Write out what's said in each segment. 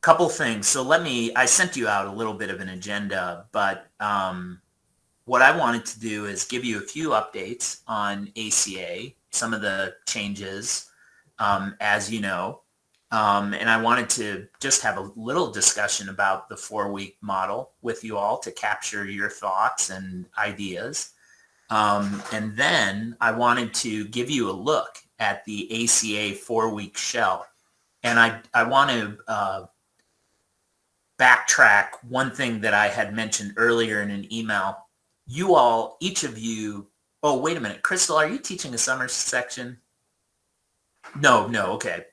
couple things. So I sent you out a little bit of an agenda, but what I wanted to do is give you a few updates on ACA, some of the changes, as you know. And I wanted to just have a little discussion about the 4-week model with you all to capture your thoughts and ideas. And then I wanted to give you a look at the ACA 4-week shell. And I want to backtrack one thing that I had mentioned earlier in an email. You all, each of you, oh, wait a minute. Crystal, are you teaching a summer section? No, okay.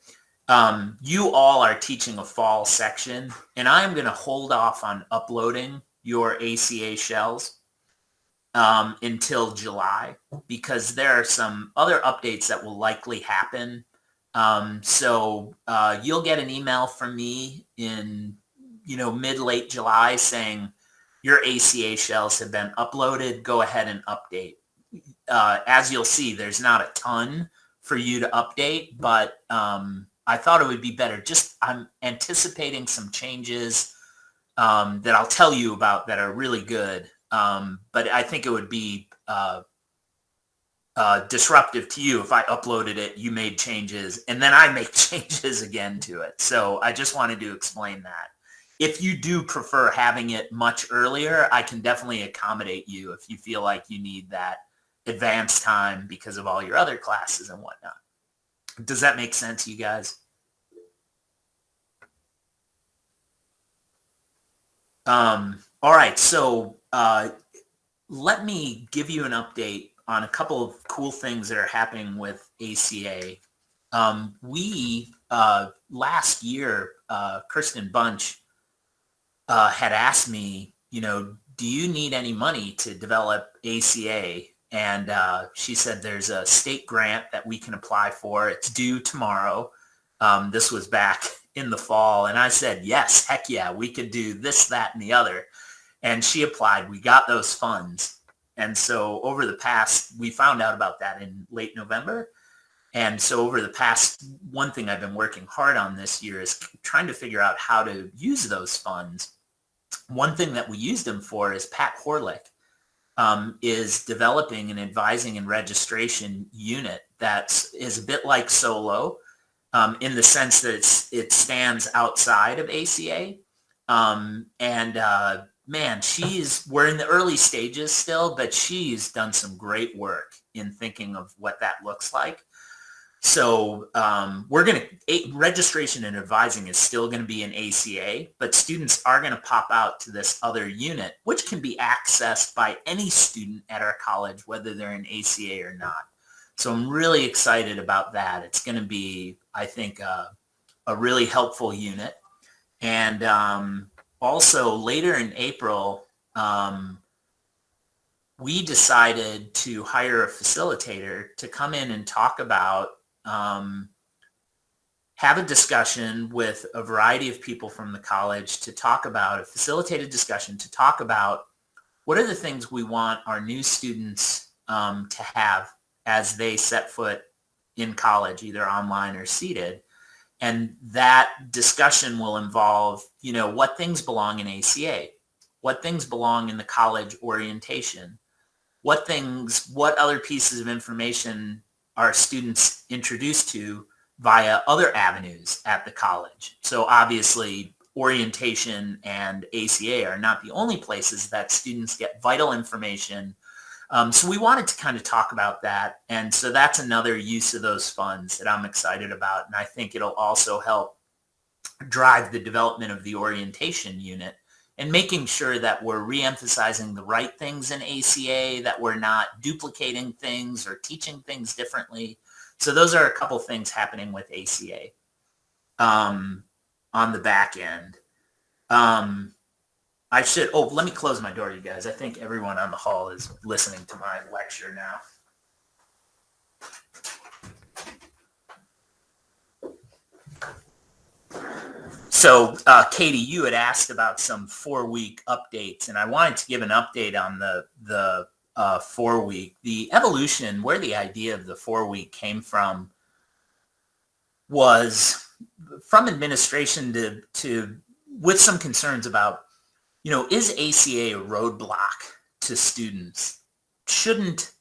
You all are teaching a fall section, and I'm going to hold off on uploading your ACA shells until July, because there are some other updates that will likely happen. So you'll get an email from me in, mid-late July saying your ACA shells have been uploaded. Go ahead and update. As you'll see, there's not a ton for you to update, but I thought it would be better. I'm anticipating some changes that I'll tell you about that are really good. But I think it would be disruptive to you if I uploaded it, you made changes, and then I make changes again to it. So I just wanted to explain that. If you do prefer having it much earlier, I can definitely accommodate you if you feel like you need that advanced time because of all your other classes and whatnot. Does that make sense, you guys? All right, so let me give you an update on a couple of cool things that are happening with ACA. We, last year, Kirsten Bunch had asked me, do you need any money to develop ACA? And she said there's a state grant that we can apply for. It's due tomorrow. This was back in the fall. And I said, yes, heck yeah, we could do this, that, and the other. And she applied. We got those funds. And so we found out about that in late November. And so over the past, one thing I've been working hard on this year is trying to figure out how to use those funds. One thing that we used them for is Pat Horlick is developing an advising and registration unit that is a bit like Solo in the sense that it stands outside of ACA. Man, we're in the early stages still, but she's done some great work in thinking of what that looks like. So registration and advising is still going to be in ACA, but students are going to pop out to this other unit, which can be accessed by any student at our college, whether they're in ACA or not. So I'm really excited about that. It's going to be, I think, a really helpful unit. And also later in April, we decided to hire a facilitator to come in and talk about have a discussion with a variety of people from the college to talk about a facilitated discussion to talk about what are the things we want our new students to have as they set foot in college, either online or seated. And that discussion will involve, what things belong in ACA, what things belong in the college orientation, what other pieces of information are students introduced to via other avenues at the college. So obviously, orientation and ACA are not the only places that students get vital information. So we wanted to kind of talk about that. And so that's another use of those funds that I'm excited about. And I think it'll also help drive the development of the orientation unit and making sure that we're reemphasizing the right things in ACA, that we're not duplicating things or teaching things differently. So those are a couple things happening with ACA on the back end. Let me close my door, you guys. I think everyone on the hall is listening to my lecture now. So, Katie, you had asked about some 4-week updates, and I wanted to give an update on the 4-week. The evolution, where the idea of the 4-week came from was from administration to with some concerns about, is ACA a roadblock to students? Shouldn't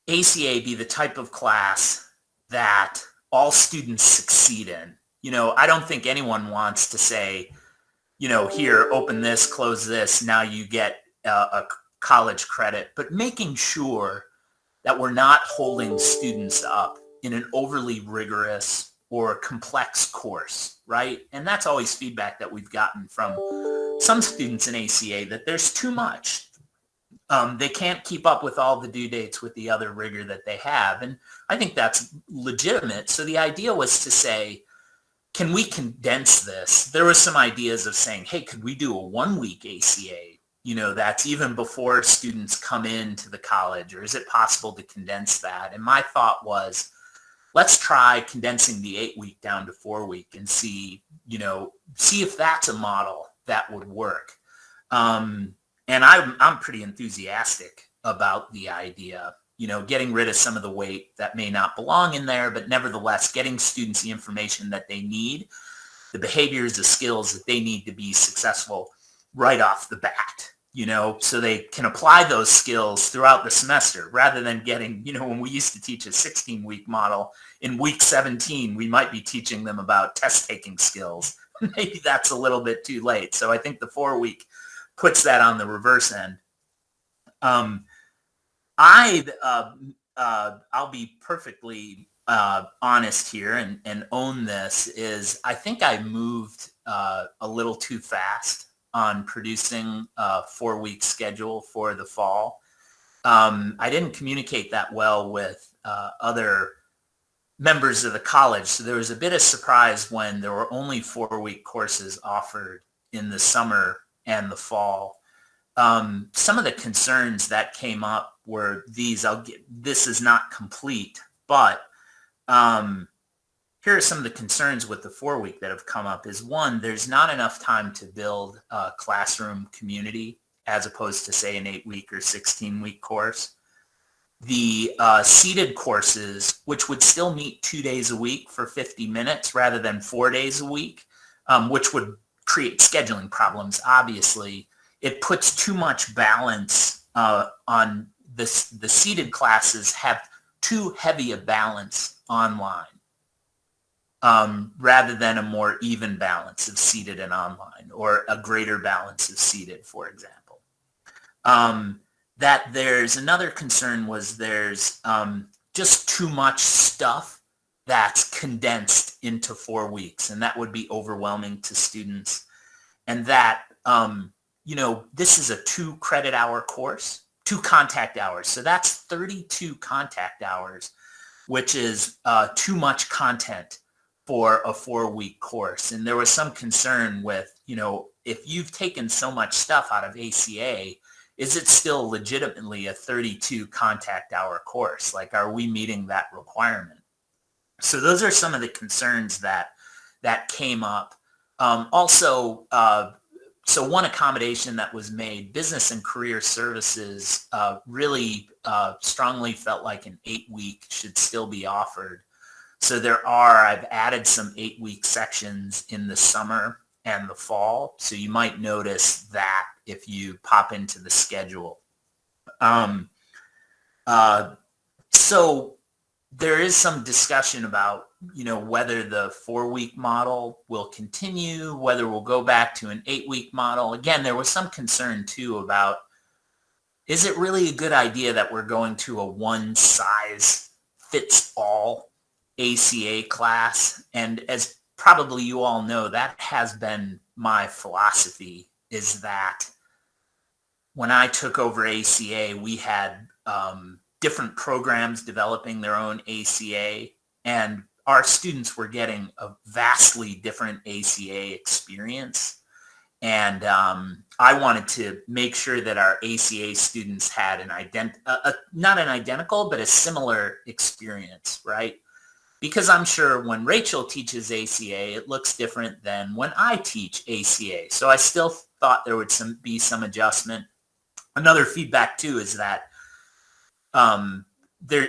ACA be the type of class that all students succeed in? I don't think anyone wants to say, here, open this, close this, now you get a college credit, but making sure that we're not holding students up in an overly rigorous or complex course, right? And that's always feedback that we've gotten from some students in ACA, that there's too much. They can't keep up with all the due dates with the other rigor that they have. And I think that's legitimate. So the idea was to say, can we condense this? There were some ideas of saying, hey, could we do a 1-week ACA? That's even before students come into the college, or is it possible to condense that? And my thought was, let's try condensing the 8-week down to 4-week and see if that's a model that would work. And I'm pretty enthusiastic about the idea, getting rid of some of the weight that may not belong in there, but nevertheless getting students the information that they need, the behaviors, the skills that they need to be successful right off the bat, so they can apply those skills throughout the semester rather than getting, when we used to teach a 16-week model, in week 17, we might be teaching them about test-taking skills. Maybe that's a little bit too late. So I think the 4-week puts that on the reverse end. I'll be perfectly honest here and own this, is I think I moved a little too fast on producing a 4-week schedule for the fall. I didn't communicate that well with other members of the college. So there was a bit of surprise when there were only 4-week courses offered in the summer and the fall. Some of the concerns that came up were these. This is not complete, but here are some of the concerns with the 4-week that have come up. Is one, there's not enough time to build a classroom community as opposed to, say, an 8-week or 16-week course. The seated courses, which would still meet 2 days a week for 50 minutes rather than 4 days a week, which would create scheduling problems, obviously. It puts too much balance on this. The seated classes have too heavy a balance online rather than a more even balance of seated and online, or a greater balance of seated, for example. That there's another concern was there's just too much stuff that's condensed into 4 weeks, and that would be overwhelming to students. And that, this is a 2 credit hour course, 2 contact hours. So that's 32 contact hours, which is too much content for a 4-week course. And there was some concern with, if you've taken so much stuff out of ACA, is it still legitimately a 32 contact hour course? Like, are we meeting that requirement? So those are some of the concerns that came up. Also, so one accommodation that was made, Business and Career Services really strongly felt like an 8-week should still be offered. So I've added some 8-week sections in the summer and the fall. So you might notice that if you pop into the schedule. So there is some discussion about, whether the 4-week model will continue, whether we'll go back to an 8-week model. Again, there was some concern too about, is it really a good idea that we're going to a one-size-fits-all ACA class? And as probably you all know, that has been my philosophy, is that when I took over ACA, we had different programs developing their own ACA, and our students were getting a vastly different ACA experience. And I wanted to make sure that our ACA students had not an identical, but a similar experience, right? Because I'm sure when Rachel teaches ACA, it looks different than when I teach ACA. So I still thought there would be some adjustment. Another feedback too is that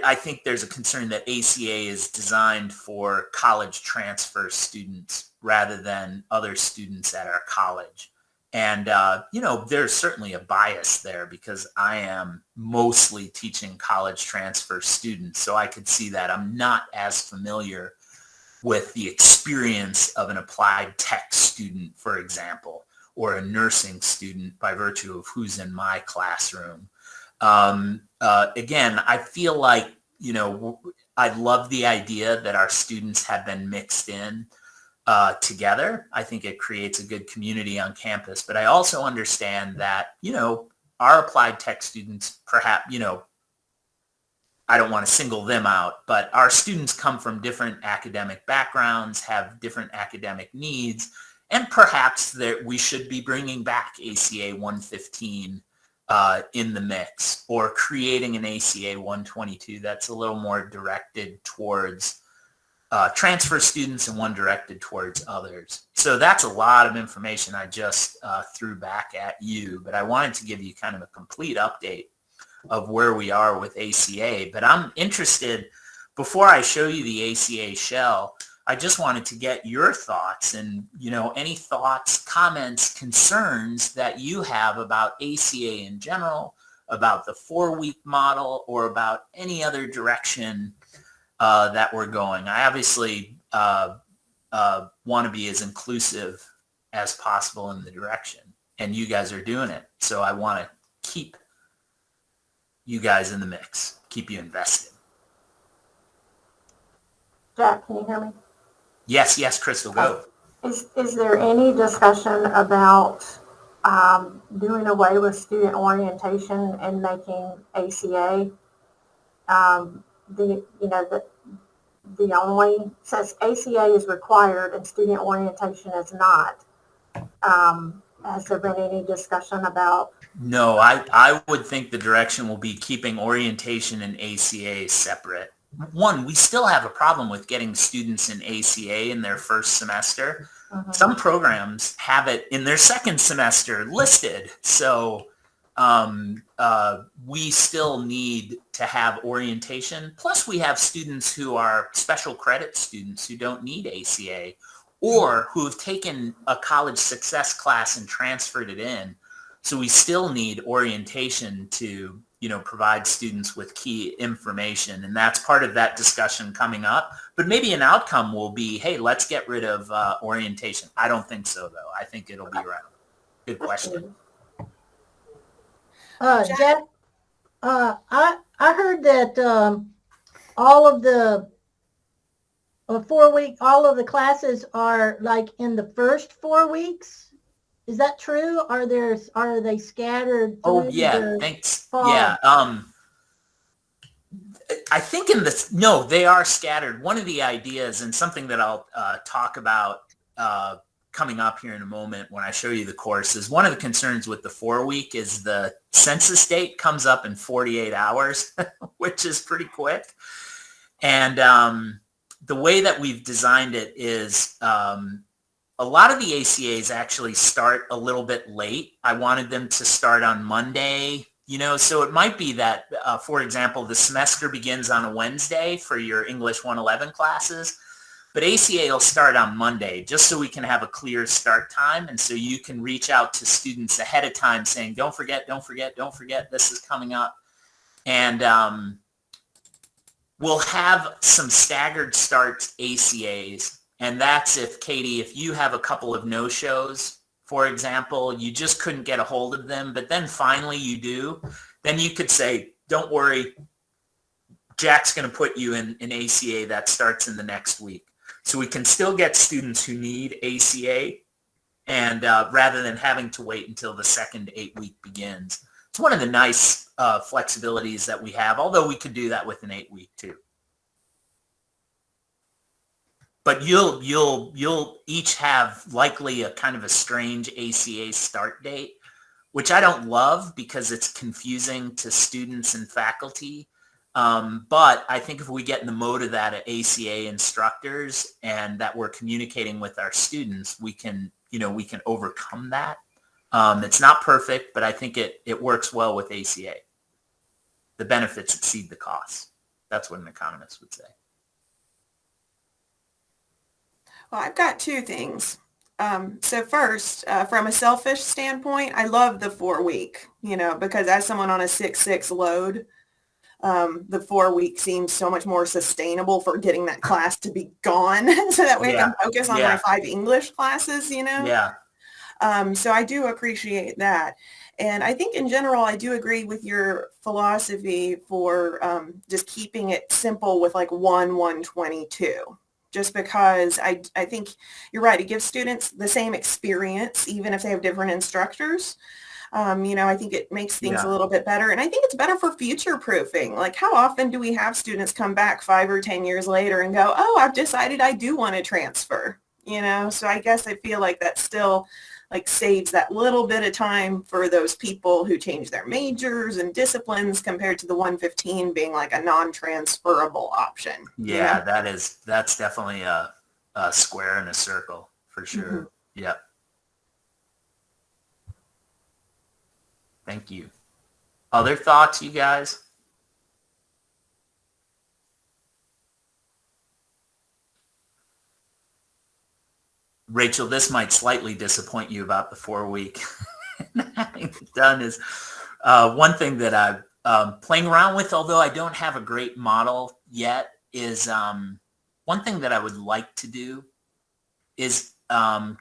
I think there's a concern that ACA is designed for college transfer students rather than other students at our college. And, there's certainly a bias there because I am mostly teaching college transfer students. So I could see that. I'm not as familiar with the experience of an applied tech student, for example, or a nursing student by virtue of who's in my classroom. Again, I feel like, I love the idea that our students have been mixed in together. I think it creates a good community on campus, but I also understand that, our applied tech students, perhaps, I don't want to single them out, but our students come from different academic backgrounds, have different academic needs, and perhaps that we should be bringing back ACA 115 in the mix, or creating an ACA 122 that's a little more directed towards transfer students and one directed towards others. So that's a lot of information I just threw back at you, but I wanted to give you kind of a complete update of where we are with ACA. But I'm interested, before I show you the ACA shell, I just wanted to get your thoughts and, any thoughts, comments, concerns that you have about ACA in general, about the 4-week model, or about any other direction that we're going. I obviously want to be as inclusive as possible in the direction, and you guys are doing it. So I want to keep you guys in the mix, keep you invested. Jack, can you hear me? Yes, Crystal, go. Is there any discussion about doing away with student orientation and making ACA the only, since ACA is required and student orientation is not? Has there been any discussion about? No, I would think the direction will be keeping orientation and ACA separate. One, we still have a problem with getting students in ACA in their first semester. Mm-hmm. Some programs have it in their second semester listed. So we still need to have orientation. Plus, we have students who are special credit students who don't need ACA, or who have taken a college success class and transferred it in. So we still need orientation to, provide students with key information. And that's part of that discussion coming up. But maybe an outcome will be, hey, let's get rid of orientation. I don't think so, though. I think it'll be around. Good question. Jack, I heard that all of the 4-week, all of the classes are like in the first 4 weeks. Is that true? Are they scattered? Oh yeah, thanks. Fall? Yeah. I think no, they are scattered. One of the ideas, and something that I'll talk about coming up here in a moment when I show you the course, is one of the concerns with the 4-week is the census date comes up in 48 hours, which is pretty quick. And the way that we've designed it is a lot of the ACAs actually start a little bit late. I wanted them to start on Monday, so it might be that, for example, the semester begins on a Wednesday for your English 111 classes, but ACA will start on Monday just so we can have a clear start time. And so you can reach out to students ahead of time saying, don't forget, this is coming up. And we'll have some staggered starts ACAs. And that's if, Katie, if you have a couple of no-shows, for example, you just couldn't get a hold of them, but then finally you do, then you could say, don't worry, Jack's going to put you in an ACA that starts in the next week. So we can still get students who need ACA, and rather than having to wait until the second 8-week begins. It's one of the nice flexibilities that we have, although we could do that with an 8-week too. But you'll each have likely a kind of a strange ACA start date, which I don't love because it's confusing to students and faculty. But I think if we get in the mode of that at ACA instructors and that we're communicating with our students, we can overcome that. It's not perfect, but I think it works well with ACA. The benefits exceed the costs. That's what an economist would say. Well, I've got two things. So first, from a selfish standpoint, I love the 4-week, because as someone on a 6-6 load, the 4-week seems so much more sustainable for getting that class to be gone. So that way I can focus on my 5 English classes, Yeah. So I do appreciate that. And I think in general, I do agree with your philosophy for just keeping it simple with like 122. Just because I think you're right. It gives students the same experience, even if they have different instructors. I think it makes things a little bit better. And I think it's better for future proofing. Like how often do we have students come back 5 or 10 years later and go, oh, I've decided I do want to transfer, So I guess I feel like that still like saves that little bit of time for those people who change their majors and disciplines compared to the 115 being like a non-transferable option. Yeah, that's definitely a square and a circle for sure. Mm-hmm. Yep. Thank you. Other thoughts, you guys? Rachel, this might slightly disappoint you about the 4-week. Having it done is one thing that I'm playing around with, although I don't have a great model yet, is one thing that I would like to do is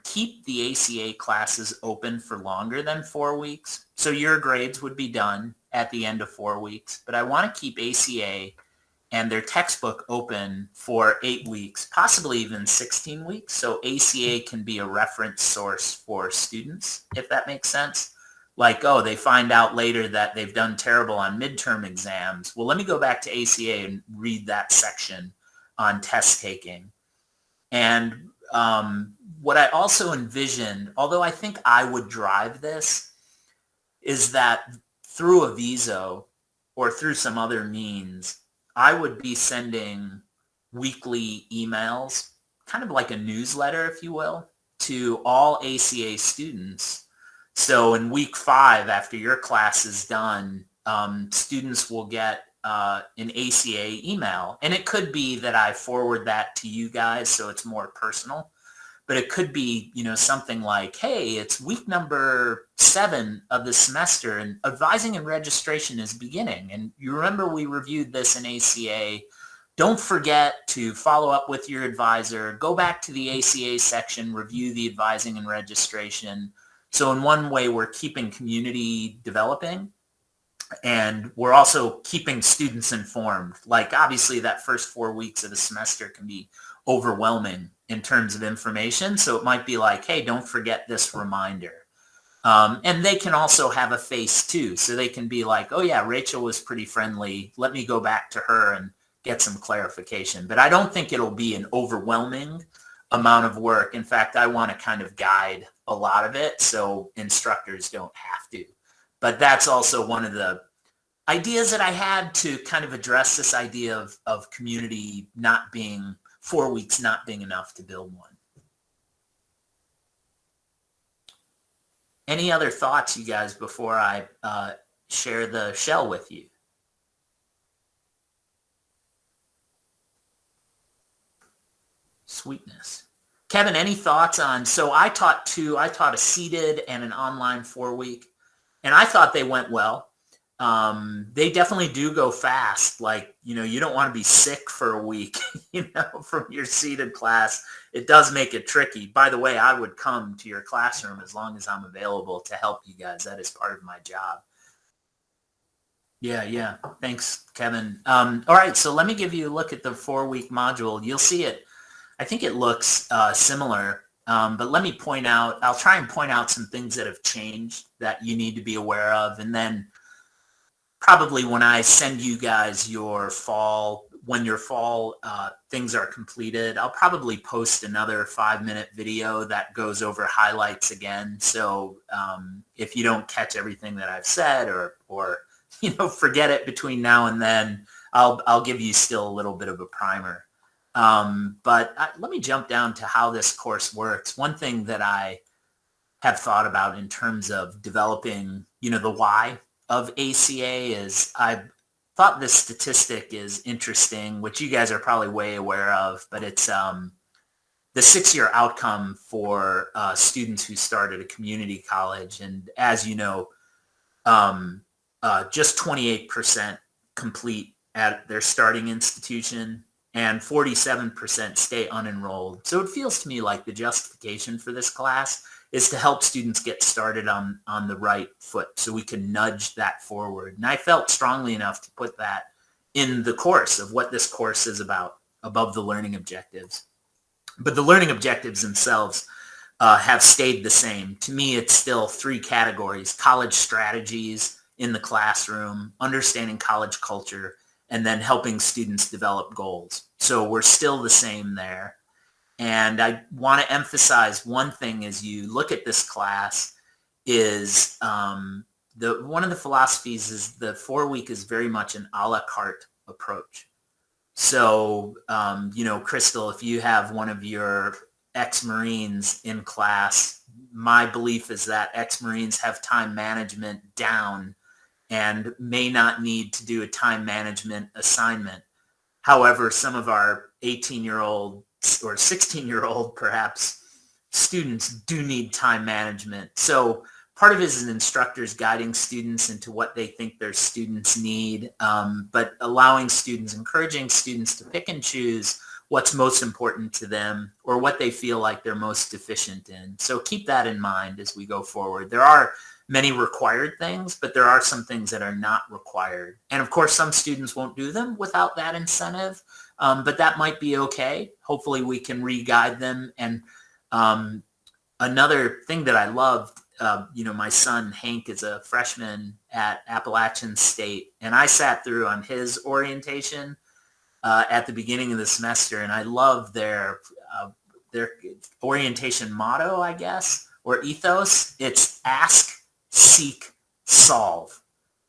keep the ACA classes open for longer than 4 weeks. So your grades would be done at the end of 4 weeks, but I want to keep ACA and their textbook open for 8 weeks, possibly even 16 weeks. So ACA can be a reference source for students, if that makes sense. Like, oh, they find out later that they've done terrible on midterm exams. Well, let me go back to ACA and read that section on test taking. And what I also envisioned, although I think I would drive this, is that through a Viso or through some other means, I would be sending weekly emails, kind of like a newsletter, if you will, to all ACA students. So in week 5, after your class is done, students will get an ACA email. And it could be that I forward that to you guys so it's more personal. But it could be, something like, hey, it's week number 7 of the semester and advising and registration is beginning. And you remember we reviewed this in ACA. Don't forget to follow up with your advisor. Go back to the ACA section, review the advising and registration. So in one way, we're keeping community developing. And we're also keeping students informed. Like, obviously, that first 4 weeks of the semester can be overwhelming in terms of information. So it might be like, hey, don't forget this reminder. And they can also have a face, too. So they can be like, oh, yeah, Rachel was pretty friendly. Let me go back to her and get some clarification. But I don't think it'll be an overwhelming amount of work. In fact, I want to kind of guide a lot of it so instructors don't have to. But that's also one of the ideas that I had to kind of address this idea of community not being, 4 weeks not being enough to build one. Any other thoughts, you guys, before I share the shell with you? Sweetness. Kevin, any thoughts on, so I taught a seated and an online 4-week. And I thought they went well. They definitely do go fast. Like, you don't want to be sick for a week, from your seated class. It does make it tricky. By the way, I would come to your classroom as long as I'm available to help you guys. That is part of my job. Yeah. Thanks, Kevin. All right, so let me give you a look at the 4-week module. You'll see it. I think it looks similar. But let me point out, I'll try and point out some things that have changed that you need to be aware of. And then probably when I send you guys your fall things are completed, I'll probably post another 5-minute video that goes over highlights again. So if you don't catch everything that I've said or forget it between now and then, I'll give you still a little bit of a primer. But let me jump down to how this course works. One thing that I have thought about in terms of developing, the why of ACA is thought this statistic is interesting, which you guys are probably way aware of, but it's the 6-year outcome for students who start at a community college. And as you know, just 28% complete at their starting institution and 47% stay unenrolled. So it feels to me like the justification for this class is to help students get started on the right foot so we can nudge that forward. And I felt strongly enough to put that in the course of what this course is about, above the learning objectives. But the learning objectives themselves have stayed the same. To me, it's still 3 categories: college strategies in the classroom, understanding college culture, and then helping students develop goals. So we're still the same there. And I want to emphasize one thing as you look at this class is one of the philosophies is the 4-week is very much an a la carte approach. So, Crystal, if you have one of your ex-Marines in class, my belief is that ex-Marines have time management down and may not need to do a time management assignment. However, some of our 18-year-old or 16-year-old perhaps students do need time management. So part of it is an instructor's guiding students into what they think their students need, but encouraging students to pick and choose what's most important to them or what they feel like they're most deficient in. So keep that in mind as we go forward. There are many required things, but there are some things that are not required. And of course, some students won't do them without that incentive, but that might be okay. Hopefully we can re-guide them. And another thing that I loved, my son Hank is a freshman at Appalachian State, and I sat through on his orientation at the beginning of the semester, and I love their orientation motto, I guess, or ethos. It's ask, seek, solve.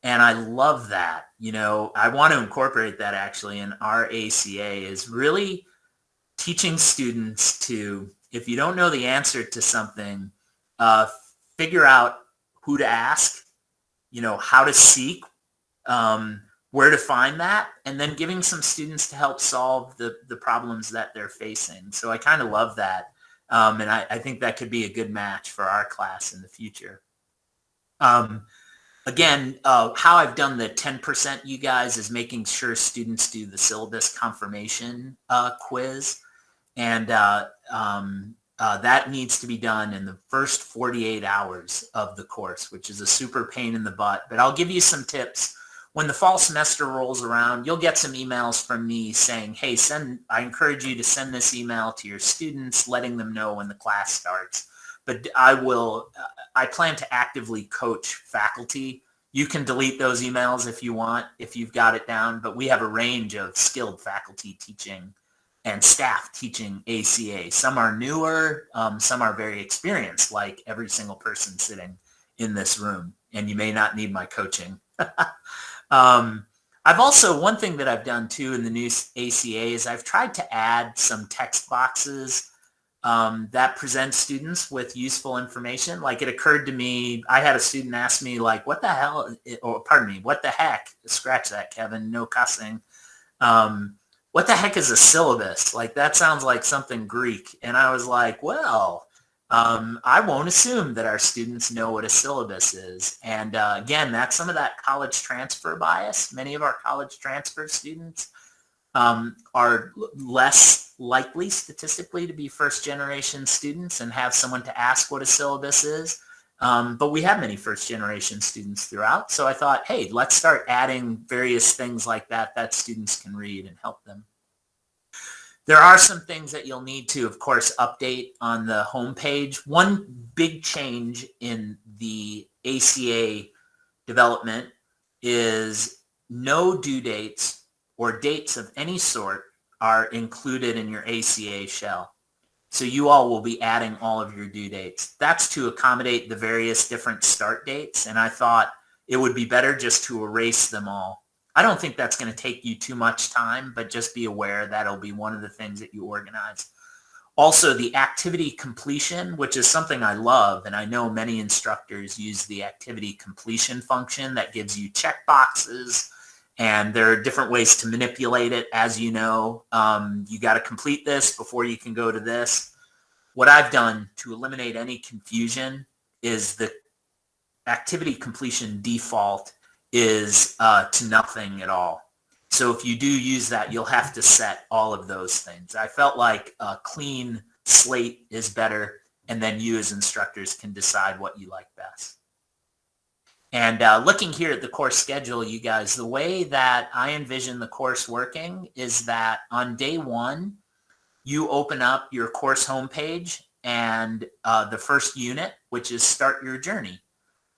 And I love that. I want to incorporate that actually in our ACA, is really teaching students to, if you don't know the answer to something, figure out who to ask, how to seek, where to find that, and then giving some students to help solve the problems that they're facing. So I kind of love that. And I think that could be a good match for our class in the future. Again, how I've done the 10%, you guys, is making sure students do the syllabus confirmation quiz. And that needs to be done in the first 48 hours of the course, which is a super pain in the butt. But I'll give you some tips. When the fall semester rolls around, you'll get some emails from me saying, hey, I encourage you to send this email to your students, letting them know when the class starts. But I plan to actively coach faculty. You can delete those emails if you want, if you've got it down, but we have a range of skilled faculty teaching and staff teaching ACA. Some are newer, some are very experienced, like every single person sitting in this room, and you may not need my coaching. One thing that I've done too in the new ACA is I've tried to add some text boxes that present students with useful information. Like, it occurred to me, I had a student ask me, like, what the heck, scratch that, Kevin, no cussing. What the heck is a syllabus? Like, that sounds like something Greek. And I was like, well, I won't assume that our students know what a syllabus is. And again, that's some of that college transfer bias. Many of our college transfer students are less likely statistically to be first-generation students and have someone to ask what a syllabus is. But we have many first-generation students throughout. So I thought, hey, let's start adding various things like that students can read and help them. There are some things that you'll need to, of course, update on the homepage. One big change in the ACA development is no due dates or dates of any sort are included in your ACA shell. So you all will be adding all of your due dates. That's to accommodate the various different start dates, and I thought it would be better just to erase them all. I don't think that's going to take you too much time, but just be aware that'll be one of the things that you organize. Also, the activity completion, which is something I love, and I know many instructors use the activity completion function that gives you check boxes And there are different ways to manipulate it. As you know, you got to complete this before you can go to this. What I've done to eliminate any confusion is the activity completion default is to nothing at all. So if you do use that, you'll have to set all of those things. I felt like a clean slate is better, and then you as instructors can decide what you like best. And looking here at the course schedule, you guys, the way that I envision the course working is that on day one, you open up your course homepage and the first unit, which is Start Your Journey.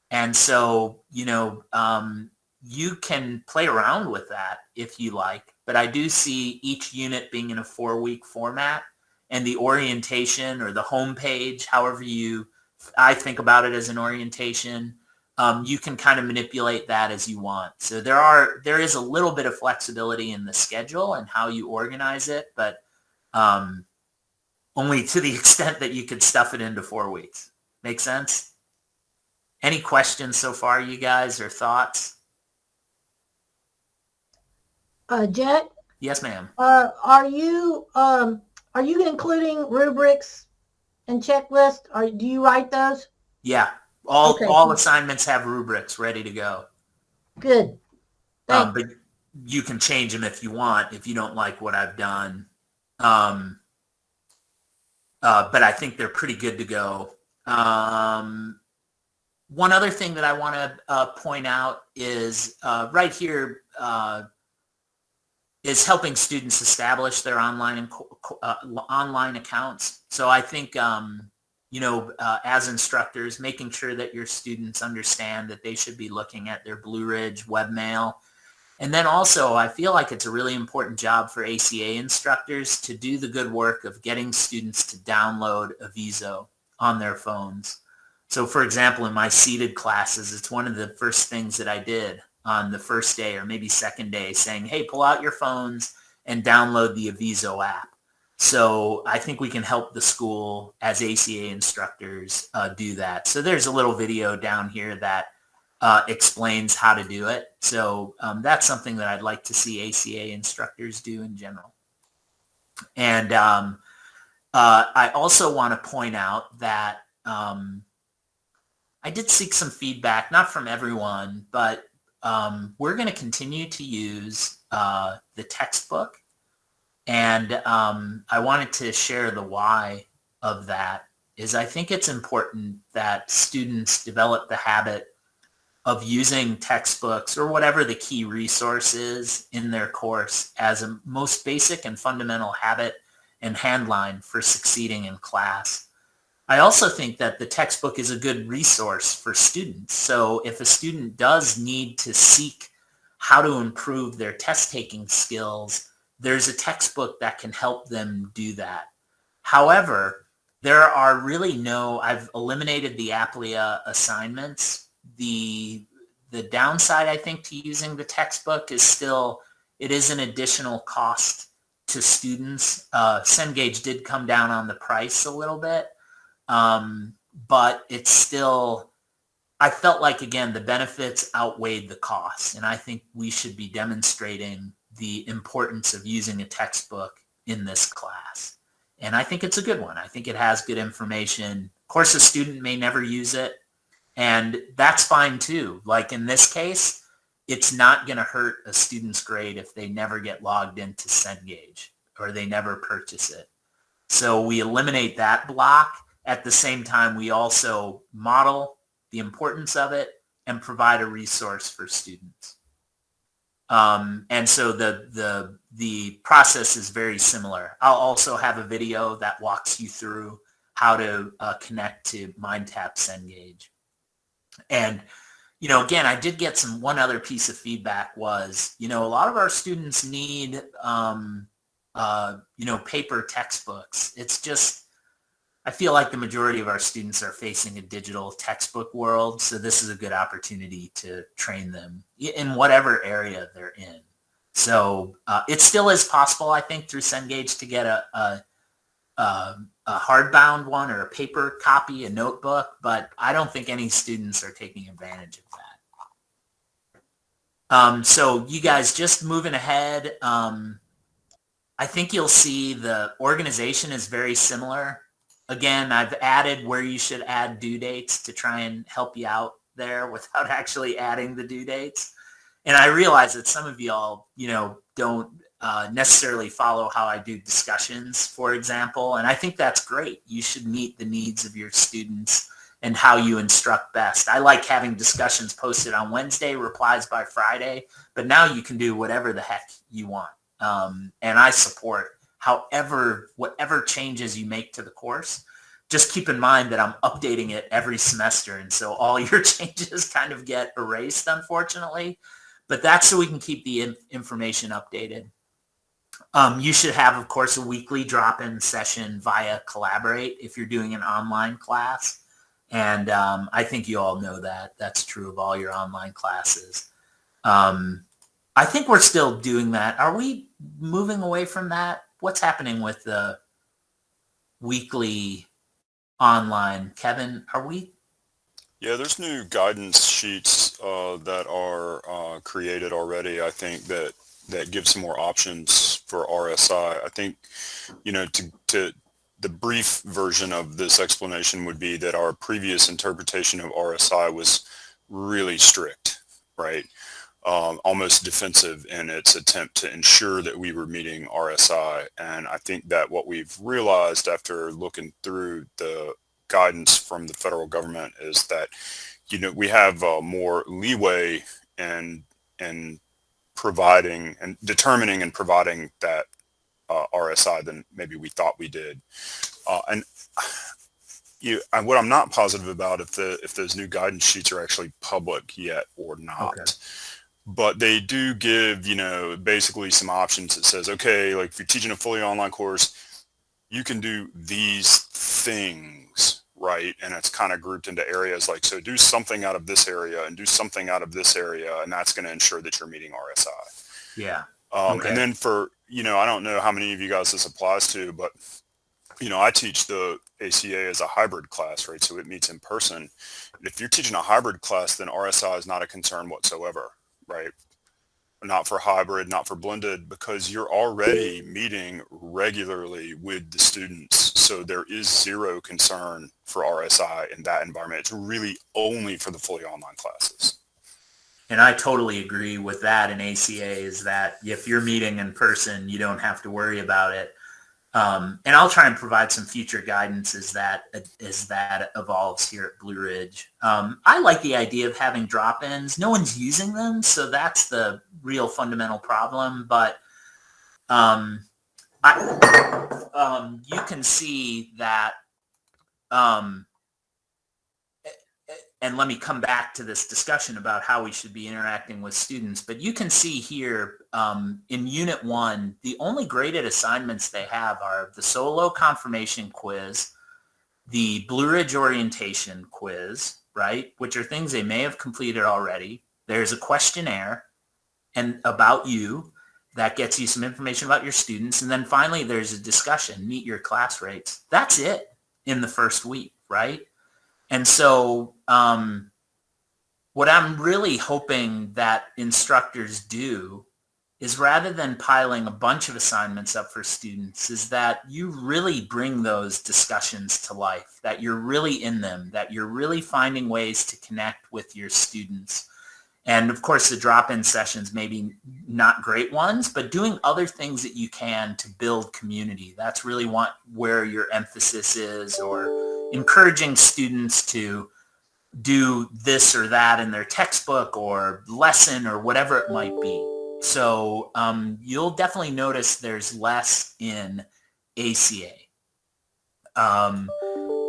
And so, you can play around with that if you like, but I do see each unit being in a 4-week format, and the orientation or the homepage, however I think about it as an orientation, you can kind of manipulate that as you want. So there is a little bit of flexibility in the schedule and how you organize it, but only to the extent that you could stuff it into 4 weeks. Make sense? Any questions so far, you guys, or thoughts? Jet, Yes, ma'am. are you including rubrics and checklists? Or do you write those? Yeah. Okay. All assignments have rubrics ready to go. Good. Thanks. But you can change them if you want, if you don't like what I've done. But I think they're pretty good to go. One other thing that I want to point out is right here is helping students establish their online accounts. So I think, as instructors, making sure that your students understand that they should be looking at their Blue Ridge webmail. And then also, I feel like it's a really important job for ACA instructors to do the good work of getting students to download Aviso on their phones. So for example, in my seated classes, it's one of the first things that I did on the first day or maybe second day, saying, hey, pull out your phones and download the Aviso app. So I think we can help the school as ACA instructors do that. So there's a little video down here that explains how to do it. So that's something that I'd like to see ACA instructors do in general. And I also want to point out that I did seek some feedback, not from everyone, but we're going to continue to use the textbook. And I wanted to share the why of that is I think it's important that students develop the habit of using textbooks or whatever the key resource is in their course as a most basic and fundamental habit and handline for succeeding in class. I also think that the textbook is a good resource for students. So if a student does need to seek how to improve their test-taking skills, there's a textbook that can help them do that. However, there are really I've eliminated the Applia assignments. The downside, I think, to using the textbook is still, it is an additional cost to students. Cengage did come down on the price a little bit. But it's still, I felt like, again, the benefits outweighed the costs. And I think we should be demonstrating the importance of using a textbook in this class. And I think it's a good one. I think it has good information. Of course, a student may never use it, and that's fine too. Like in this case, it's not going to hurt a student's grade if they never get logged into Cengage or they never purchase it. So we eliminate that block. At the same time, we also model the importance of it and provide a resource for students. And so the process is very similar. I'll also have a video that walks you through how to connect to MindTap Cengage. And, again, I did get one other piece of feedback was, a lot of our students need, paper textbooks. It's just, I feel like the majority of our students are facing a digital textbook world, so this is a good opportunity to train them in whatever area they're in. So it still is possible, I think, through Cengage to get a hardbound one or a paper copy, a notebook, but I don't think any students are taking advantage of that. So you guys just moving ahead. I think you'll see the organization is very similar. Again, I've added where you should add due dates to try and help you out there without actually adding the due dates. And I realize that some of y'all, don't necessarily follow how I do discussions, for example. And I think that's great. You should meet the needs of your students and how you instruct best. I like having discussions posted on Wednesday, replies by Friday, but now you can do whatever the heck you want. And I support whatever changes you make to the course. Just keep in mind that I'm updating it every semester. And so all your changes kind of get erased, unfortunately. But that's so we can keep the information updated. You should have, of course, a weekly drop-in session via Collaborate if you're doing an online class. And I think you all know that. That's true of all your online classes. I think we're still doing that. Are we moving away from that? What's happening with the weekly online? Kevin, are we? Yeah, there's new guidance sheets that are created already. I think that give some more options for RSI. I think, to the brief version of this explanation would be that our previous interpretation of RSI was really strict, right? Almost defensive in its attempt to ensure that we were meeting RSI. And I think that what we've realized after looking through the guidance from the federal government is that, we have more leeway in providing and determining and providing that RSI than maybe we thought we did. What I'm not positive about if those new guidance sheets are actually public yet or not. Okay. But they do give, basically some options that says, okay, like if you're teaching a fully online course, you can do these things, right? And it's kind of grouped into areas like, so do something out of this area and do something out of this area, and that's going to ensure that you're meeting RSI. Yeah. Okay. And then for, I don't know how many of you guys this applies to, but, I teach the ACA as a hybrid class, right? So it meets in person. If you're teaching a hybrid class, then RSI is not a concern whatsoever. Right? Not for hybrid, not for blended, because you're already meeting regularly with the students. So there is zero concern for RSI in that environment. It's really only for the fully online classes. And I totally agree with that in ACA is that if you're meeting in person, you don't have to worry about it. And I'll try and provide some future guidance as that evolves here at Blue Ridge. I like the idea of having drop-ins. No one's using them, so that's the real fundamental problem. But you can see that, and let me come back to this discussion about how we should be interacting with students, but you can see here in Unit 1, the only graded assignments they have are the solo confirmation quiz, the Blue Ridge orientation quiz, right, which are things they may have completed already. There's a questionnaire and about you that gets you some information about your students. And then finally, there's a discussion, meet your class rates. That's it in the first week, right? And so what I'm really hoping that instructors do is rather than piling a bunch of assignments up for students is that you really bring those discussions to life, that you're really in them, that you're really finding ways to connect with your students. And of course, the drop-in sessions, maybe not great ones, but doing other things that you can to build community. That's really where your emphasis is, or encouraging students to do this or that in their textbook or lesson or whatever it might be. So you'll definitely notice there's less in ACA. And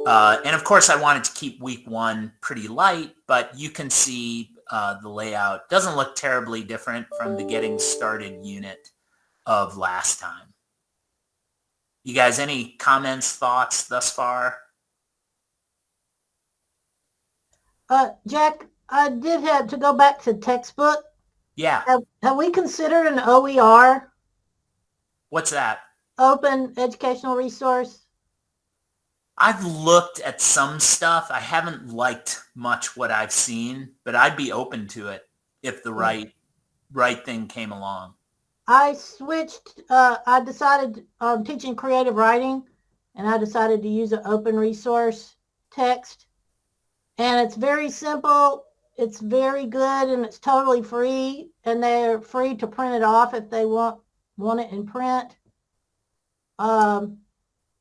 of course, I wanted to keep week 1 pretty light, but you can see the layout doesn't look terribly different from the getting started unit of last time. You guys, any comments, thoughts thus far? Jack, I did have to go back to textbook. Yeah. Have we considered an OER? What's that? Open Educational Resource. I've looked at some stuff. I haven't liked much what I've seen, but I'd be open to it if the right right thing came along? I switched, I decided, teaching creative writing, and I decided to use an open resource text. And it's very simple. It's very good, and it's totally free. And they're free to print it off if they want it in print.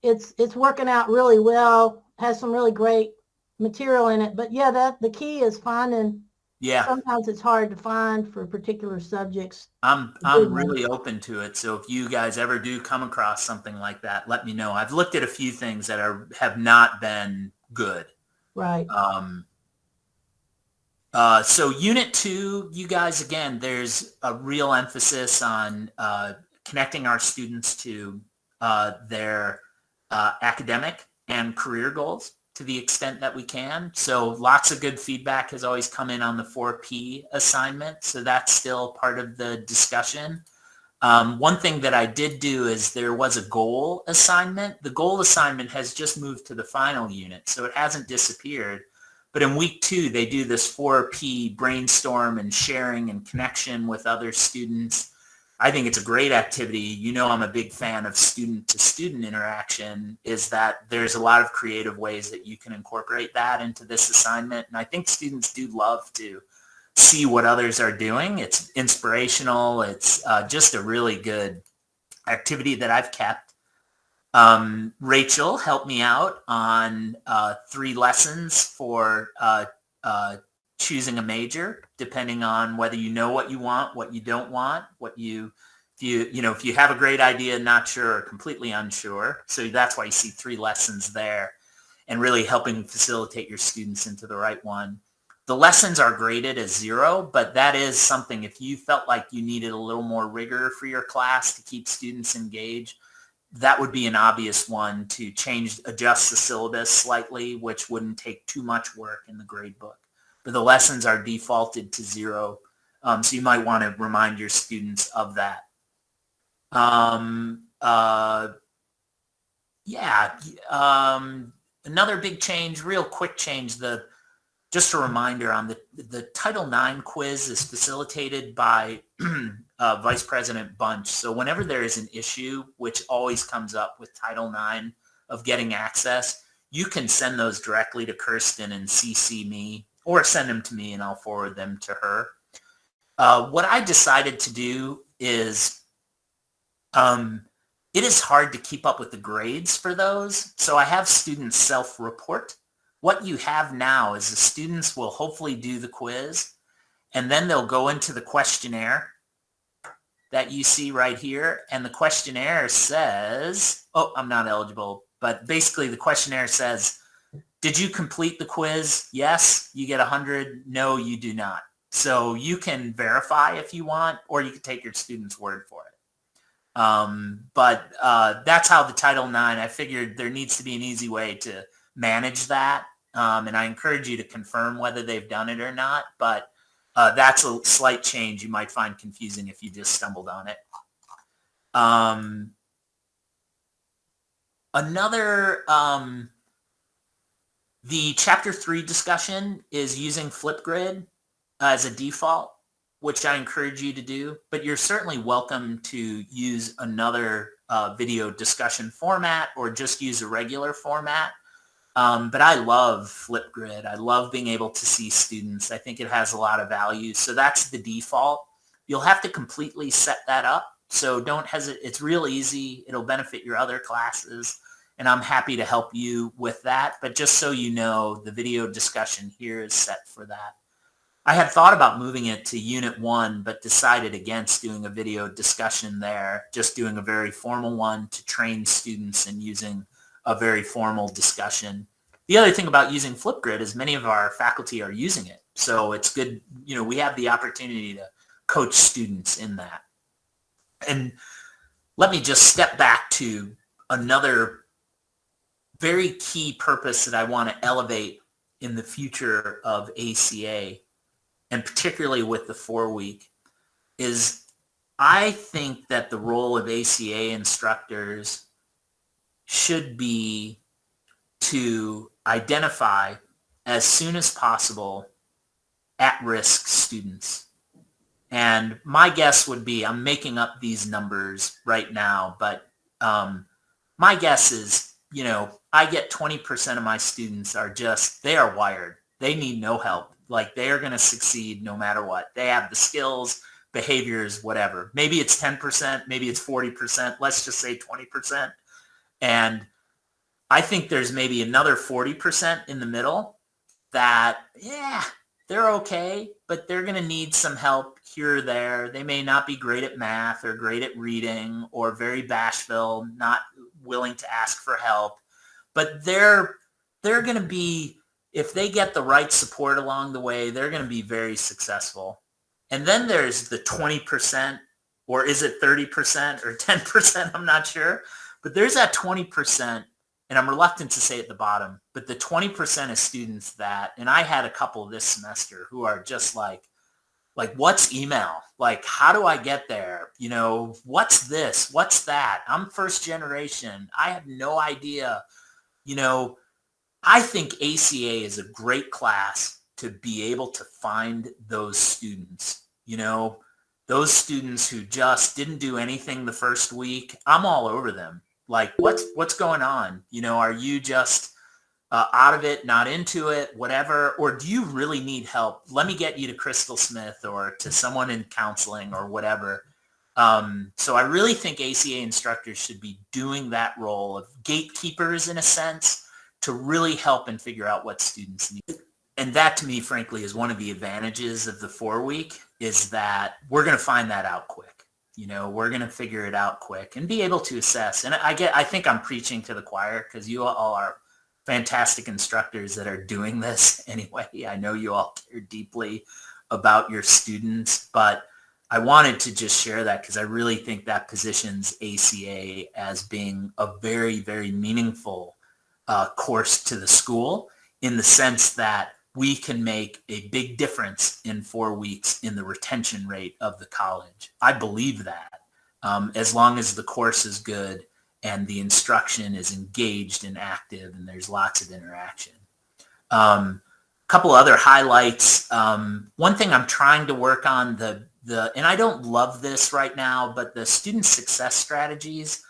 It's working out really well. Has some really great material in it. But yeah, the key is finding. Yeah, Sometimes it's hard to find for particular subjects. I'm Good really open to it. So if you guys ever do come across something like that, let me know. I've looked at a few things that have not been good. Right. So Unit 2, you guys, again, there's a real emphasis on connecting our students to their academic and career goals to the extent that we can. So lots of good feedback has always come in on the 4P assignment. So that's still part of the discussion. One thing that I did do is there was a goal assignment. The goal assignment has just moved to the final unit, so it hasn't disappeared. But in week 2, they do this 4P brainstorm and sharing and connection with other students. I think it's a great activity. You know, I'm a big fan of student-to-student interaction, is that there's a lot of creative ways that you can incorporate that into this assignment. And I think students do love to see what others are doing. It's inspirational. It's just a really good activity that I've kept. Rachel helped me out on 3 lessons for choosing a major, depending on whether you know what you want, what you don't want, if you have a great idea, not sure, or completely unsure. So that's why you see 3 lessons there, and really helping facilitate your students into the right one. The lessons are graded as 0, but that is something, if you felt like you needed a little more rigor for your class to keep students engaged, that would be an obvious one to adjust the syllabus slightly, which wouldn't take too much work in the grade book. But the lessons are defaulted to 0. So you might want to remind your students of that. Another big change, real quick change, just a reminder on the Title IX quiz is facilitated by Vice President Bunch. So whenever there is an issue, which always comes up with Title IX of getting access, you can send those directly to Kirsten and CC me, or send them to me and I'll forward them to her. What I decided to do is, it is hard to keep up with the grades for those. So I have students self-report. What you have now is the students will hopefully do the quiz, and then they'll go into the questionnaire that you see right here. And the questionnaire says, oh, I'm not eligible, but basically the questionnaire says, did you complete the quiz? Yes, you get 100. No, you do not. So you can verify if you want, or you can take your student's word for it. But that's how the Title IX, I figured there needs to be an easy way to manage that. And I encourage you to confirm whether they've done it or not. But that's a slight change you might find confusing if you just stumbled on it. The Chapter 3 discussion is using Flipgrid as a default, which I encourage you to do, but you're certainly welcome to use another video discussion format or just use a regular format. But I love Flipgrid. I love being able to see students. I think it has a lot of value. So that's the default. You'll have to completely set that up. So don't hesitate. It's real easy. It'll benefit your other classes. And I'm happy to help you with that. But just so you know, the video discussion here is set for that. I had thought about moving it to Unit 1, but decided against doing a video discussion there, just doing a very formal one to train students and using a very formal discussion. The other thing about using Flipgrid is many of our faculty are using it. So it's good, we have the opportunity to coach students in that. And let me just step back to another very key purpose that I want to elevate in the future of ACA, and particularly with the 4-week, is I think that the role of ACA instructors should be to identify as soon as possible at-risk students. And my guess would be, I'm making up these numbers right now, but my guess is, I get 20% of my students they are wired. They need no help. Like, they are going to succeed no matter what. They have the skills, behaviors, whatever. Maybe it's 10%, maybe it's 40%. Let's just say 20%. And I think there's maybe another 40% in the middle that, they're okay, but they're going to need some help here or there. They may not be great at math or great at reading or very bashful, not willing to ask for help, but they're going to be, if they get the right support along the way, they're going to be very successful. And then there's the 20%, or is it 30% or 10%? I'm not sure, but there's that 20%. And I'm reluctant to say at the bottom, but the 20% of students that, and I had a couple this semester who are just like, what's email? Like, how do I get there? What's this? What's that? I'm first generation. I have no idea. I think ACA is a great class to be able to find those students, those students who just didn't do anything the first week. I'm all over them. Like, what's going on? Are you just out of it, not into it, whatever? Or do you really need help? Let me get you to Crystal Smith or to someone in counseling or whatever. So I really think ACA instructors should be doing that role of gatekeepers, in a sense, to really help and figure out what students need. And that, to me, frankly, is one of the advantages of the 4-week, is that we're going to find that out quick. We're going to figure it out quick and be able to assess. And I think I'm preaching to the choir, because you all are fantastic instructors that are doing this anyway. I know you all care deeply about your students, but I wanted to just share that because I really think that positions ACA as being a very, very meaningful course to the school, in the sense that we can make a big difference in 4 weeks in the retention rate of the college. I believe that, as long as the course is good and the instruction is engaged and active and there's lots of interaction. Couple other highlights. One thing I'm trying to work on, and I don't love this right now, but the student success strategies.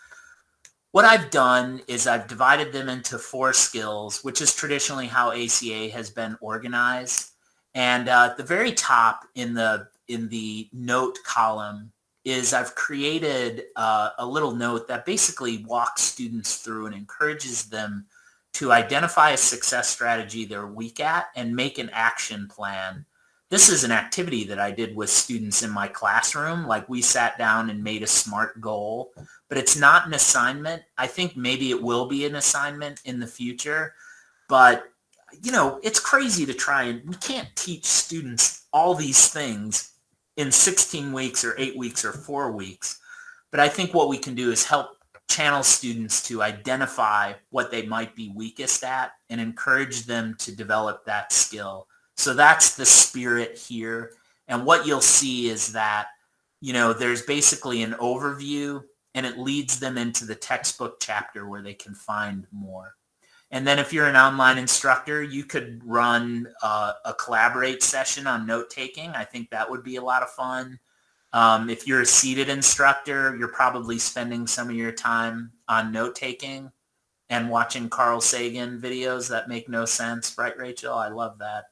What I've done is I've divided them into 4 skills, which is traditionally how ACA has been organized. And at the very top in the note column is I've created a little note that basically walks students through and encourages them to identify a success strategy they're weak at and make an action plan. This is an activity that I did with students in my classroom. Like, we sat down and made a SMART goal, but it's not an assignment. I think maybe it will be an assignment in the future, but it's crazy to try, and we can't teach students all these things in 16 weeks or 8 weeks or 4 weeks. But I think what we can do is help channel students to identify what they might be weakest at and encourage them to develop that skill. So that's the spirit here. And what you'll see is that, there's basically an overview, and it leads them into the textbook chapter where they can find more. And then if you're an online instructor, you could run a collaborate session on note-taking. I think that would be a lot of fun. If you're a seated instructor, you're probably spending some of your time on note-taking and watching Carl Sagan videos that make no sense. Right, Rachel? I love that.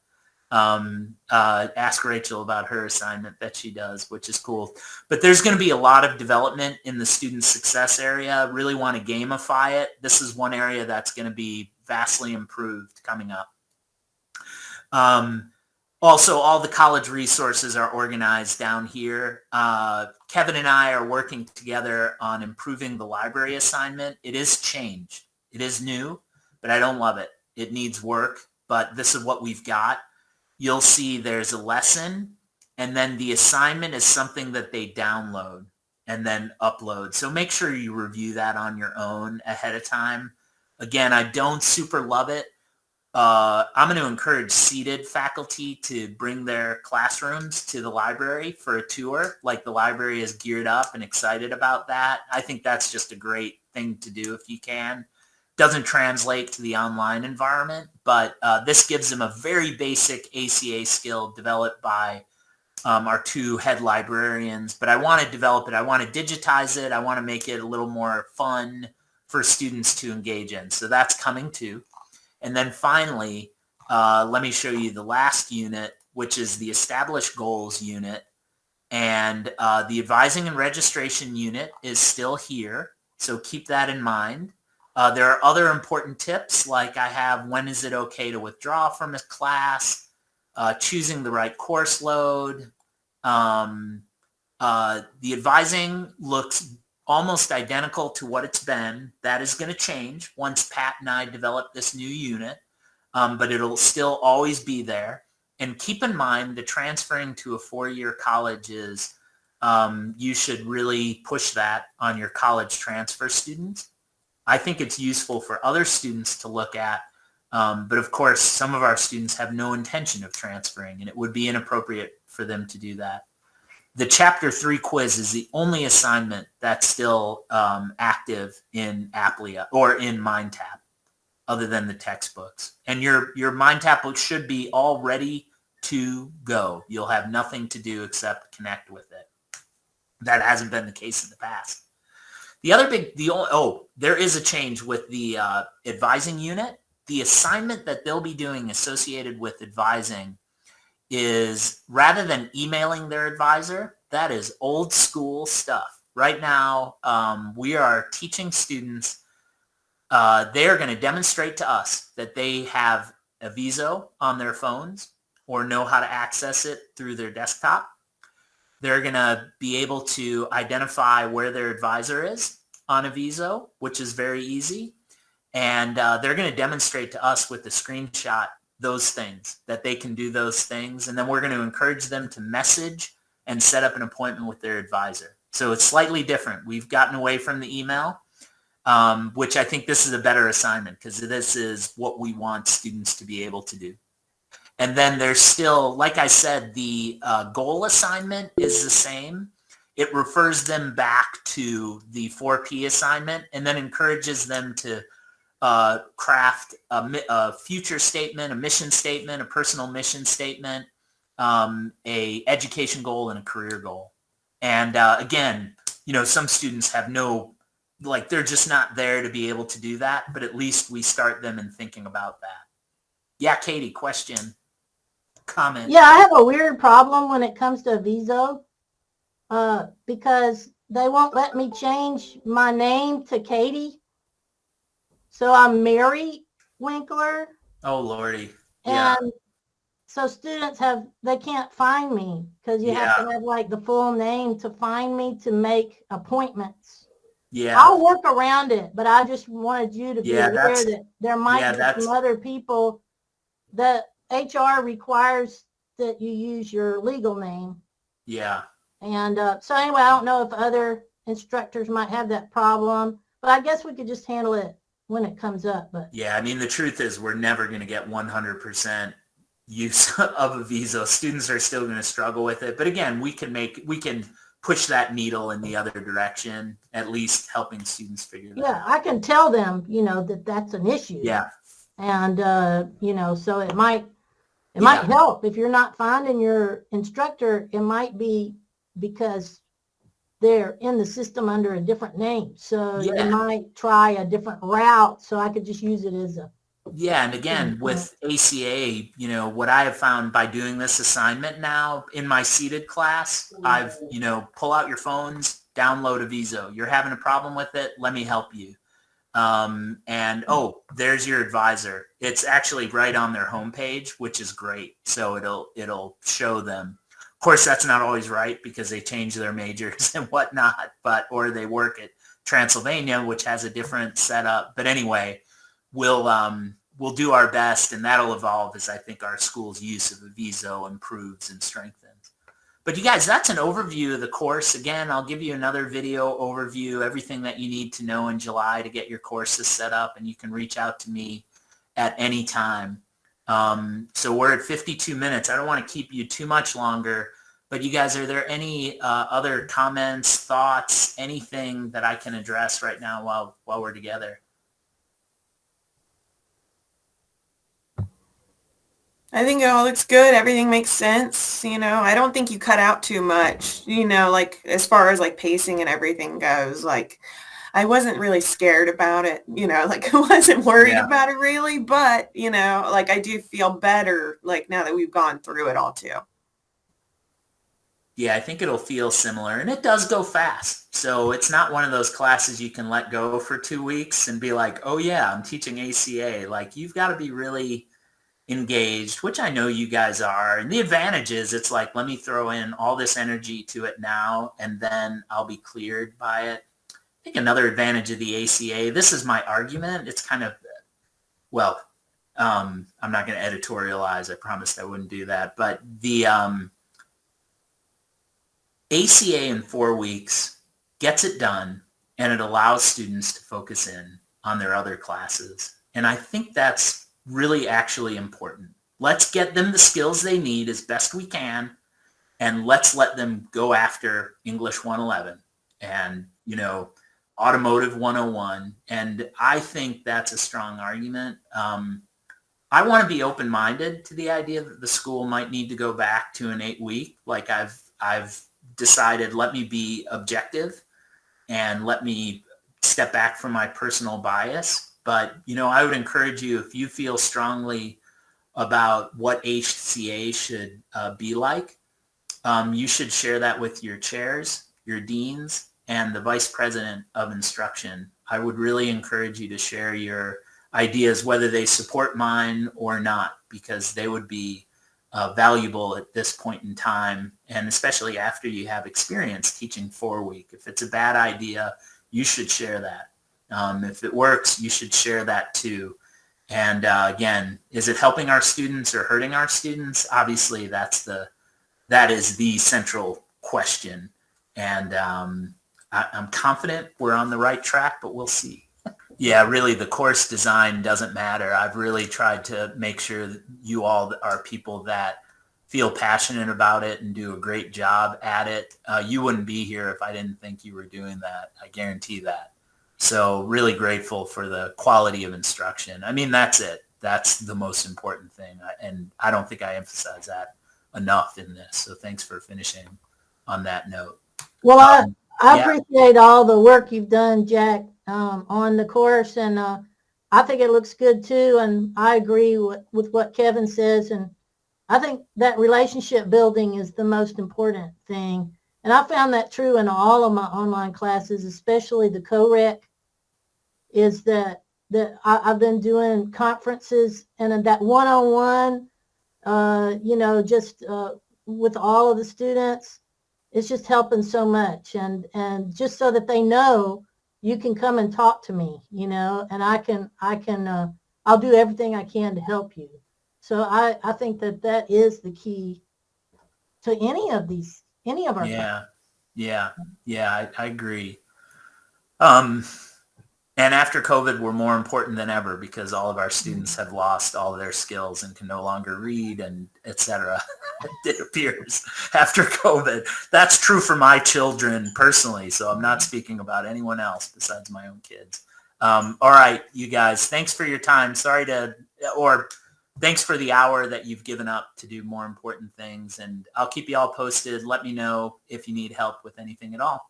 Ask Rachel about her assignment that she does, which is cool. But there's going to be a lot of development in the student success area. Really want to gamify it. This is one area that's going to be vastly improved coming up. Also, all the college resources are organized down here. Kevin and I are working together on improving the library assignment. It is changed. It is new, but I don't love it. It needs work, but this is what we've got. You'll see there's a lesson, and then the assignment is something that they download and then upload. So make sure you review that on your own ahead of time. Again, I don't super love it. I'm going to encourage seated faculty to bring their classrooms to the library for a tour. Like, the library is geared up and excited about that. I think that's just a great thing to do if you can. Doesn't translate to the online environment, but this gives them a very basic ACA skill developed by our two head librarians, but I want to develop it. I want to digitize it. I want to make it a little more fun for students to engage in. So that's coming too. And then finally, let me show you the last unit, which is the established goals unit. And the advising and registration unit is still here. So keep that in mind. There are other important tips, like I have when is it okay to withdraw from a class, choosing the right course load. The advising looks almost identical to what it's been. That is going to change once Pat and I develop this new unit, but it'll still always be there. And keep in mind the transferring to a four-year college is, you should really push that on your college transfer students. I think it's useful for other students to look at, but of course, some of our students have no intention of transferring, and it would be inappropriate for them to do that. The Chapter 3 quiz is the only assignment that's still active in Applia or in MindTap, other than the textbooks. And your MindTap book should be all ready to go. You'll have nothing to do except connect with it. That hasn't been the case in the past. The other big, there is a change with the advising unit. The assignment that they'll be doing associated with advising is, rather than emailing their advisor, that is old school stuff. Right now, we are teaching students, they're going to demonstrate to us that they have a Viso on their phones or know how to access it through their desktop. They're going to be able to identify where their advisor is on a Viso, which is very easy. And they're going to demonstrate to us with the screenshot those things, that they can do those things. And then we're going to encourage them to message and set up an appointment with their advisor. So it's slightly different. We've gotten away from the email, which I think this is a better assignment because this is what we want students to be able to do. And then there's still, like I said, the goal assignment is the same. It refers them back to the 4P assignment and then encourages them to craft a future statement, a mission statement, a personal mission statement, a education goal, and a career goal. And again, some students have they're just not there to be able to do that, but at least we start them in thinking about that. Yeah, Katie, question, comment. Yeah, I have a weird problem when it comes to Viso, because they won't let me change my name to Katie. So I'm Mary Winkler. Oh, Lordy. Yeah. And so students they can't find me because you have to have like the full name to find me to make appointments. Yeah. I'll work around it, but I just wanted you to be aware that there might be some other people that HR requires that you use your legal name. Yeah. And so anyway, I don't know if other instructors might have that problem, but I guess we could just handle it when it comes up. But yeah, I mean, the truth is we're never going to get 100% use of a Viso. Students are still going to struggle with it. But again, we can push that needle in the other direction, at least helping students figure that out. Yeah, I can tell them, that that's an issue. Yeah. And, so it might help. If you're not finding your instructor, it might be because they're in the system under a different name. So you might try a different route. So I could just use it as a. Yeah. And again, with ACA, what I have found by doing this assignment now in my seated class, I've, pull out your phones, download a Viso. You're having a problem with it. Let me help you. There's your advisor. It's actually right on their homepage, which is great. So it'll show them. Of course, that's not always right because they change their majors and whatnot, or they work at Transylvania, which has a different setup. But anyway, we'll do our best, and that'll evolve as I think our school's use of a Viso improves and strengthens. But you guys, that's an overview of the course. Again, I'll give you another video overview, everything that you need to know in July to get your courses set up, and you can reach out to me at any time. So we're at 52 minutes. I don't want to keep you too much longer, but you guys, are there any other comments, thoughts, anything that I can address right now while we're together? I think it all looks good. Everything makes sense. I don't think you cut out too much, like as far as like pacing and everything goes. Like I wasn't really scared about it, like I wasn't worried Yeah. about it really, but like I do feel better like now that we've gone through it all too. Yeah, I think it'll feel similar, and it does go fast. So it's not one of those classes you can let go for 2 weeks and be like, oh yeah, I'm teaching ACA. Like you've got to be really engaged, which I know you guys are. And the advantage is it's like, let me throw in all this energy to it now, and then I'll be cleared by it. I think another advantage of the ACA, this is my argument. It's kind of, well, I'm not going to editorialize. I promised I wouldn't do that. But the ACA in 4 weeks gets it done, and it allows students to focus in on their other classes. And I think that's really actually important. Let's get them the skills they need as best we can, and let's let them go after English 111 and, automotive 101. And I think that's a strong argument. I want to be open-minded to the idea that the school might need to go back to an 8-week. Like I've decided, let me be objective and let me step back from my personal bias. But, I would encourage you, if you feel strongly about what HCA should be like, you should share that with your chairs, your deans, and the vice president of instruction. I would really encourage you to share your ideas, whether they support mine or not, because they would be valuable at this point in time, and especially after you have experience teaching 4-week. If it's a bad idea, you should share that. If it works, you should share that too. And again, is it helping our students or hurting our students? Obviously, that is the central question. And I'm confident we're on the right track, but we'll see. Yeah, really, the course design doesn't matter. I've really tried to make sure that you all are people that feel passionate about it and do a great job at it. You wouldn't be here if I didn't think you were doing that. I guarantee that. So really grateful for the quality of instruction. I mean, that's it. That's the most important thing. And I don't think I emphasize that enough in this. So thanks for finishing on that note. Well, I yeah. appreciate all the work you've done, Jack, on the course, and I think it looks good too. And I agree with what Kevin says, and I think that relationship building is the most important thing. And I found that true in all of my online classes, especially the co-rec, is that I've been doing conferences and that one-on-one, just with all of the students. It's just helping so much, and just so that they know you can come and talk to me, and I'll do everything I can to help you. So I think that is the key to any of our I agree. And after COVID, we're more important than ever because all of our students have lost all of their skills and can no longer read, and et cetera. It appears after COVID. That's true for my children personally, so I'm not speaking about anyone else besides my own kids. All right, you guys, thanks for your time. Thanks for the hour that you've given up to do more important things, and I'll keep you all posted. Let me know if you need help with anything at all.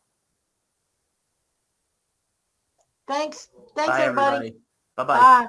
Thanks, Bye, everybody. Bye-bye. Bye.